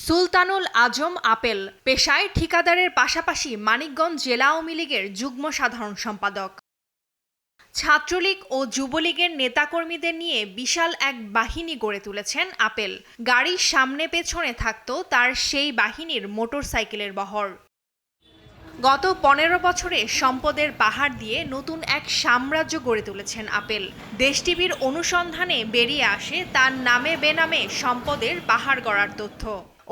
সুলতানুল আজম apple পেশায় ঠিকাদারের পাশাপাশি মানিকগঞ্জ জেলা আওয়ামী লীগের যুগ্ম সাধারণ সম্পাদক। ছাত্রলীগ ও যুবলীগের নেতাকর্মীদের নিয়ে বিশাল এক বাহিনী গড়ে তুলেছেন আপেল। গাড়ির সামনে পেছনে থাকত তার সেই বাহিনীর মোটরসাইকেলের বহর। গত 15 বছরে সম্পদের পাহাড় দিয়ে নতুন এক সাম্রাজ্য গড়ে তুলেছেন আপেল। দেশ টিভির অনুসন্ধানে বেরিয়ে আসে তার নামে বেনামে সম্পদের পাহাড় গড়ার তথ্য।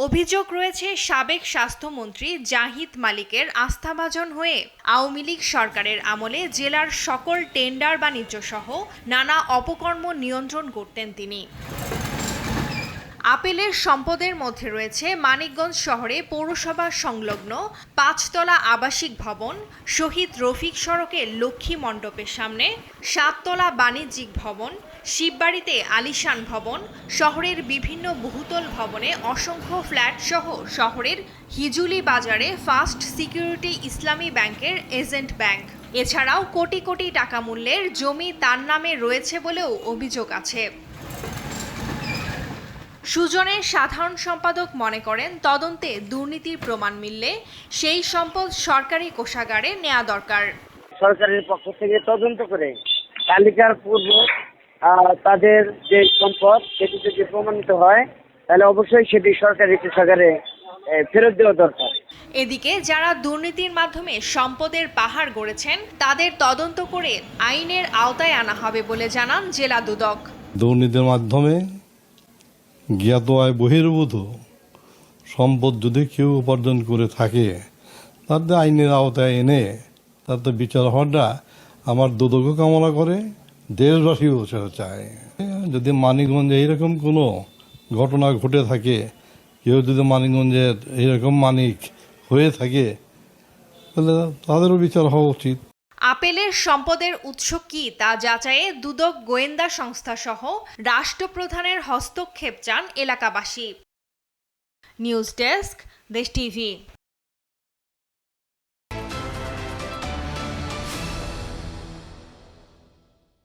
অভিযোগ রয়েছে সাবেক স্বাস্থ্যমন্ত্রী জাহিদ মালিকের আস্থাভাজন হয়ে আওয়ামী লীগ সরকারের আমলে জেলার সকল টেন্ডার বাণিজ্য সহ নানা অপকর্ম নিয়ন্ত্রণ করতেন তিনি। আপেলের সম্পদের মধ্যে রয়েছে মানিকগঞ্জ শহরে পৌরসভা সংলগ্ন 5তলা আবাসিক ভবন, শহীদ রফিক সড়কের লক্ষ্মী মণ্ডপের সামনে 7তলা বাণিজ্যিক ভবন, শিববাড়িতে আলিশান ভবন, শহরের বিভিন্ন বহুতল ভবনে অসংখ্য ফ্ল্যাট সহ শহরের হিজুলি বাজারে ফার্স্ট সিকিউরিটি ইসলামী ব্যাংকের এজেন্ট ব্যাংক। এছাড়াও কোটি কোটি টাকা মূল্যের জমি তার নামে রয়েছে বলেও অভিযোগ আছে। সুজনের সাধারণ সম্পাদক মনে করেন, তদন্তে দুর্নীতির প্রমাণ মিললে সেই সম্পদ সরকারি কোষাগারে নেওয়া দরকার। সরকারের পক্ষ থেকে তদন্ত করে তালিকার পূর্ব তাদের যে সম্পদ সেটি যদি প্রমাণিত হয় তাহলে অবশ্যই সেটি সরকারি কোষাগারে ফেরত দেওয়া দরকার। এদিকে যারা দুর্নীতির মাধ্যমে সম্পদের পাহাড় গড়েছেন তাদের তদন্ত করে আইনের আওতায় আনা হবে বলে জানান জেলা দুদক। দুর্নীতির মাধ্যমে জ্ঞাত আয় বহির্ভূত সম্পদ যদি কেউ উপার্জন করে থাকে তাদের আইনের আওতায় এনে তাদের বিচার হওয়াটা আমার দুদকও কামনা করে, দেশবাসীও সেটা চায়। যদি মানিকগঞ্জে এইরকম কোনো ঘটনা ঘটে থাকে, কেউ যদি মানিকগঞ্জের এইরকম মানিক হয়ে থাকে তাহলে তাদেরও বিচার হওয়া উচিত। আপেলের সম্পদের উৎস কি তা যাচাইয়ে দুদক গোয়েন্দা সংস্থা সহ রাষ্ট্রপ্রধানের হস্তক্ষেপ চান এলাকাবাসী। নিউজ ডেস্ক, দেশ টিভি।